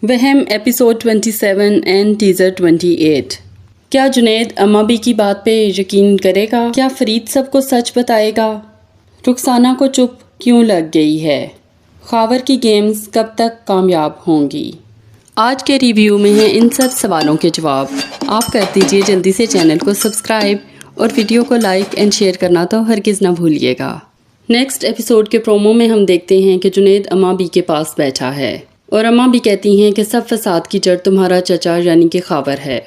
وہم episode 27 and teaser 28۔ کیا جنید امابی کی بات پہ یقین کرے گا؟ کیا فرید سب کو سچ بتائے گا؟ رخسانہ کو چپ کیوں لگ گئی ہے؟ خاور کی گیمز کب تک کامیاب ہوں گی؟ آج کے ریویو میں ہیں ان سب سوالوں کے جواب۔ آپ کر دیجئے جلدی سے چینل کو سبسکرائب اور ویڈیو کو لائک اینڈ شیئر کرنا تو ہرگز نہ بھولیے گا۔ نیکسٹ ایپیسوڈ کے پرومو میں ہم دیکھتے ہیں کہ جنید امابی کے پاس بیٹھا ہے اور اماں بھی کہتی ہیں کہ سب فساد کی جڑ تمہارا چچا یعنی کہ خاور ہے۔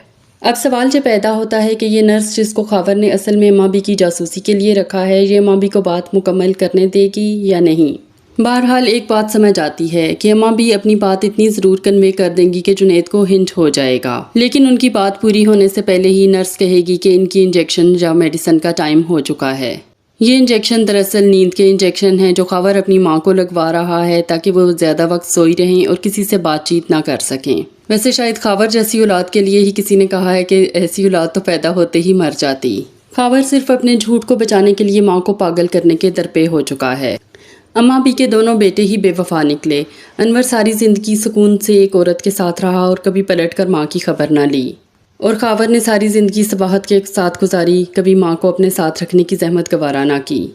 اب سوال یہ پیدا ہوتا ہے کہ یہ نرس جس کو خاور نے اصل میں اماں بھی کی جاسوسی کے لیے رکھا ہے، یہ اماں بھی کو بات مکمل کرنے دے گی یا نہیں؟ بہرحال ایک بات سمجھ آتی ہے کہ اماں بھی اپنی بات اتنی ضرور کنوے کر دیں گی کہ جنید کو ہنٹ ہو جائے گا، لیکن ان کی بات پوری ہونے سے پہلے ہی نرس کہے گی کہ ان کی انجیکشن یا میڈیسن کا ٹائم ہو چکا ہے۔ یہ انجیکشن دراصل نیند کے انجیکشن ہیں جو خاور اپنی ماں کو لگوا رہا ہے تاکہ وہ زیادہ وقت سوئی رہیں اور کسی سے بات چیت نہ کر سکیں۔ ویسے شاید خاور جیسی اولاد کے لیے ہی کسی نے کہا ہے کہ ایسی اولاد تو پیدا ہوتے ہی مر جاتی۔ خاور صرف اپنے جھوٹ کو بچانے کے لیے ماں کو پاگل کرنے کے درپے ہو چکا ہے۔ اماں بھی کے دونوں بیٹے ہی بے وفا نکلے۔ انور ساری زندگی سکون سے ایک عورت کے ساتھ رہا اور کبھی پلٹ کر ماں کی خبر نہ لی، اور خاور نے ساری زندگی صباحت کے ساتھ گزاری، کبھی ماں کو اپنے ساتھ رکھنے کی زحمت گوارا نہ کی،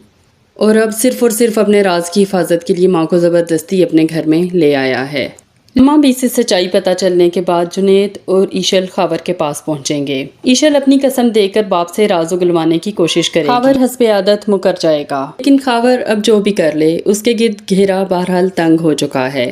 اور اب صرف اور صرف اپنے راز کی حفاظت کے لیے ماں کو زبردستی اپنے گھر میں لے آیا ہے۔ اماں بھی سے سچائی پتہ چلنے کے بعد جنید اور ایشل خاور کے پاس پہنچیں گے۔ ایشل اپنی قسم دے کر باپ سے راز اگلوانے کی کوشش کرے گی۔ خاور حسب عادت مکر جائے گا، لیکن خاور اب جو بھی کر لے اس کے گرد گھیرا بہرحال تنگ ہو چکا ہے۔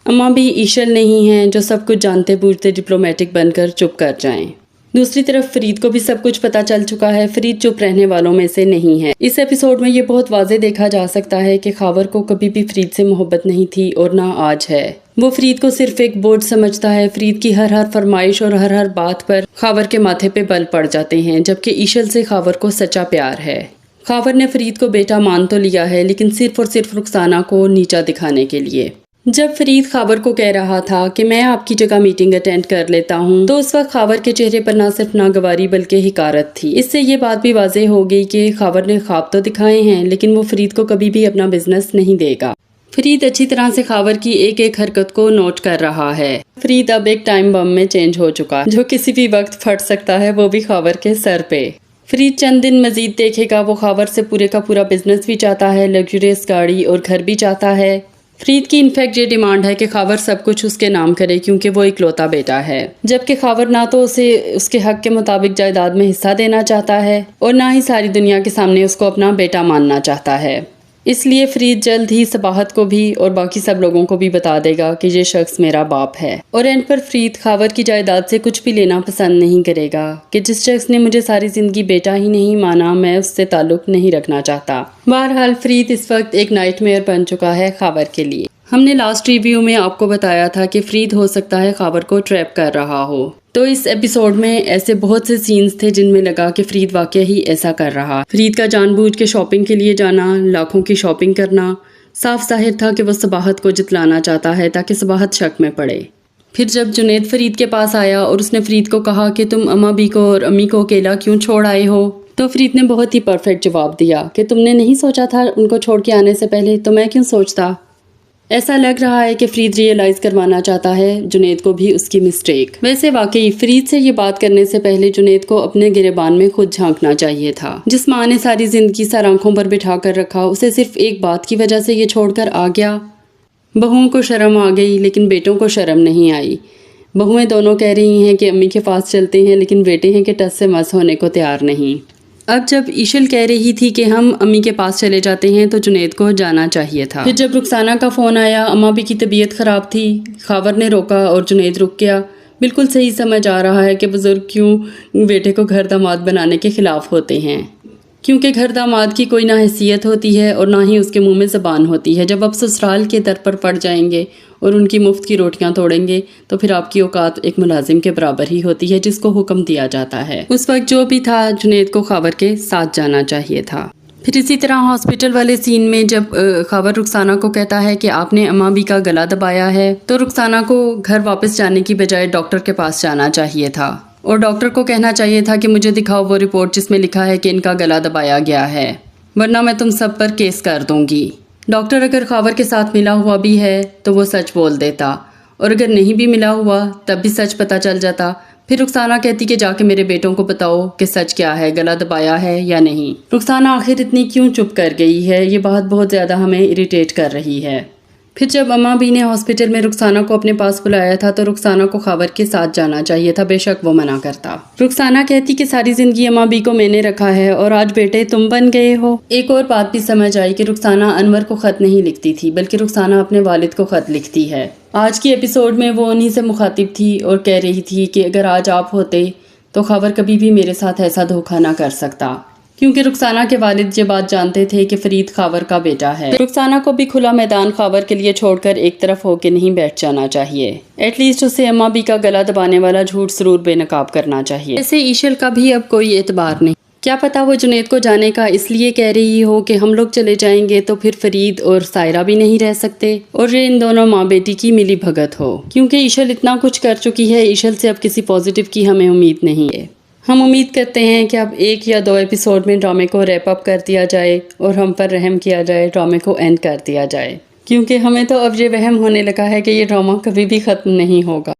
اماں بھی ایشل نہیں ہیں جو سب کچھ جانتے بوجھتے ڈپلومیٹک بن کر چپ کر جائیں۔ دوسری طرف فرید کو بھی سب کچھ پتا چل چکا ہے۔ فرید چپ رہنے والوں میں سے نہیں ہے۔ اس ایپیسوڈ میں یہ بہت واضح دیکھا جا سکتا ہے کہ خاور کو کبھی بھی فرید سے محبت نہیں تھی اور نہ آج ہے۔ وہ فرید کو صرف ایک بوجھ سمجھتا ہے۔ فرید کی ہر فرمائش اور ہر بات پر خاور کے ماتھے پہ بل پڑ جاتے ہیں، جبکہ ایشل سے خاور کو سچا پیار ہے۔ خاور نے فرید کو بیٹا مان تو لیا ہے، لیکن صرف اور صرف رخسانہ کو نیچا دکھانے کے لیے۔ جب فرید خاور کو کہہ رہا تھا کہ میں آپ کی جگہ میٹنگ اٹینڈ کر لیتا ہوں، تو اس وقت خاور کے چہرے پر نہ صرف ناگواری بلکہ حقارت تھی۔ اس سے یہ بات بھی واضح ہو گئی کہ خاور نے خواب تو دکھائے ہیں، لیکن وہ فرید کو کبھی بھی اپنا بزنس نہیں دے گا۔ فرید اچھی طرح سے خاور کی ایک ایک حرکت کو نوٹ کر رہا ہے۔ فرید اب ایک ٹائم بم میں چینج ہو چکا جو کسی بھی وقت پھٹ سکتا ہے، وہ بھی خاور کے سر پہ۔ فرید چند دن مزید دیکھے گا۔ وہ خاور سے پورے کا پورا بزنس بھی چاہتا ہے، لگژریس گاڑی اور گھر بھی چاہتا ہے۔ فرید کی انفیکٹ یہ ڈیمانڈ ہے کہ خاور سب کچھ اس کے نام کرے کیونکہ وہ اکلوتا بیٹا ہے، جبکہ خاور نہ تو اسے اس کے حق کے مطابق جائیداد میں حصہ دینا چاہتا ہے اور نہ ہی ساری دنیا کے سامنے اس کو اپنا بیٹا ماننا چاہتا ہے۔ اس لیے فرید جلد ہی صباحت کو بھی اور باقی سب لوگوں کو بھی بتا دے گا کہ یہ شخص میرا باپ ہے، اور اینڈ پر فرید خاور کی جائیداد سے کچھ بھی لینا پسند نہیں کرے گا کہ جس شخص نے مجھے ساری زندگی بیٹا ہی نہیں مانا، میں اس سے تعلق نہیں رکھنا چاہتا۔ بہرحال فرید اس وقت ایک نائٹ میئر بن چکا ہے خاور کے لیے۔ ہم نے لاسٹ ریویو میں آپ کو بتایا تھا کہ فرید ہو سکتا ہے خاور کو ٹریپ کر رہا ہو، تو اس ایپیسوڈ میں ایسے بہت سے سینز تھے جن میں لگا کہ فرید واقعی ہی ایسا کر رہا۔ فرید کا جان بوجھ کے شاپنگ کے لیے جانا، لاکھوں کی شاپنگ کرنا، صاف ظاہر تھا کہ وہ صباحت کو جتلانا چاہتا ہے تاکہ صباحت شک میں پڑے۔ پھر جب جنید فرید کے پاس آیا اور اس نے فرید کو کہا کہ تم اماں بھی کو اور امی کو اکیلا کیوں چھوڑ آئے ہو، تو فرید نے بہت ہی پرفیکٹ جواب دیا کہ تم نے نہیں سوچا تھا ان کو چھوڑ کے آنے سے پہلے، تو میں کیوں سوچتا۔ ایسا لگ رہا ہے کہ فرید ریئلائز کروانا چاہتا ہے جنید کو بھی اس کی مسٹیک۔ ویسے واقعی فرید سے یہ بات کرنے سے پہلے جنید کو اپنے گریبان میں خود جھانکنا چاہیے تھا۔ جس ماں نے ساری زندگی سر آنکھوں پر بٹھا کر رکھا، اسے صرف ایک بات کی وجہ سے یہ چھوڑ کر آ گیا۔ بہوؤں کو شرم آ گئی لیکن بیٹوں کو شرم نہیں آئی۔ بہویں دونوں کہہ رہی ہیں کہ امی کے پاس چلتے ہیں، لیکن بیٹے ہیں کہ ٹس سے مس ہونے کو تیار نہیں۔ اب جب ایشل کہہ رہی تھی کہ ہم امی کے پاس چلے جاتے ہیں تو جنید کو جانا چاہیے تھا۔ پھر جب رخسانہ کا فون آیا، اماں بھی کی طبیعت خراب تھی، خاور نے روکا اور جنید رک گیا۔ بالکل صحیح سمجھ آ رہا ہے کہ بزرگ کیوں بیٹے کو گھر داماد بنانے کے خلاف ہوتے ہیں، کیونکہ گھر داماد کی کوئی نہ حیثیت ہوتی ہے اور نہ ہی اس کے منہ میں زبان ہوتی ہے۔ جب آپ سسرال کے در پر پڑ جائیں گے اور ان کی مفت کی روٹیاں توڑیں گے تو پھر آپ کی اوقات ایک ملازم کے برابر ہی ہوتی ہے جس کو حکم دیا جاتا ہے۔ اس وقت جو بھی تھا جنید کو خاور کے ساتھ جانا چاہیے تھا۔ پھر اسی طرح ہاسپٹل والے سین میں جب خاور رخسانہ کو کہتا ہے کہ آپ نے اماں بھی کا گلا دبایا ہے، تو رخسانہ کو گھر واپس جانے کی بجائے ڈاکٹر کے پاس جانا چاہیے تھا اور ڈاکٹر کو کہنا چاہیے تھا کہ مجھے دکھاؤ وہ رپورٹ جس میں لکھا ہے کہ ان کا گلا دبایا گیا ہے، ورنہ میں تم سب پر کیس کر دوں گی۔ ڈاکٹر اگر خاور کے ساتھ ملا ہوا بھی ہے تو وہ سچ بول دیتا اور اگر نہیں بھی ملا ہوا تب بھی سچ پتہ چل جاتا۔ پھر رخسانہ کہتی کہ جا کے میرے بیٹوں کو بتاؤ کہ سچ کیا ہے، گلا دبایا ہے یا نہیں۔ رخسانہ آخر اتنی کیوں چپ کر گئی ہے، یہ بات بہت زیادہ ہمیں اریٹیٹ کر رہی ہے۔ پھر جب اماں بھی نے ہاسپٹل میں رخسانہ کو اپنے پاس بلایا تھا تو رخسانہ کو خاور کے ساتھ جانا چاہیے تھا، بے شک وہ منع کرتا۔ رخسانہ کہتی کہ ساری زندگی اماں بھی کو میں نے رکھا ہے اور آج بیٹے تم بن گئے ہو۔ ایک اور بات بھی سمجھ آئی کہ رخسانہ انور کو خط نہیں لکھتی تھی بلکہ رخسانہ اپنے والد کو خط لکھتی ہے۔ آج کی ایپیسوڈ میں وہ انہی سے مخاطب تھی اور کہہ رہی تھی کہ اگر آج آپ ہوتے تو خاور کبھی بھی میرے ساتھ ایسا دھوکہ نہ کر سکتا، کیونکہ رخسانہ کے والد یہ بات جانتے تھے کہ فرید خاور کا بیٹا ہے۔ رخسانہ کو بھی کھلا میدان خاور کے لیے چھوڑ کر ایک طرف ہو کے نہیں بیٹھ جانا چاہیے، ایٹ لیسٹ اسے اماں بھی کا گلا دبانے والا جھوٹ ضرور بے نقاب کرنا چاہیے۔ ایسے ایشل کا بھی اب کوئی اعتبار نہیں، کیا پتا وہ جنید کو جانے کا اس لیے کہہ رہی ہو کہ ہم لوگ چلے جائیں گے تو پھر فرید اور سائرہ بھی نہیں رہ سکتے اور یہ ان دونوں ماں بیٹی کی ملی بھگت ہو، کیونکہ ایشل اتنا کچھ کر چکی ہے۔ ایشل سے اب کسی پازیٹیو کی ہمیں امید نہیں ہے۔ ہم امید کرتے ہیں کہ اب 1 یا 2 ایپیسوڈ میں ڈرامے کو ریپ اپ کر دیا جائے اور ہم پر رحم کیا جائے، ڈرامے کو اینڈ کر دیا جائے، کیونکہ ہمیں تو اب یہ وہم ہونے لگا ہے کہ یہ ڈرامہ کبھی بھی ختم نہیں ہوگا۔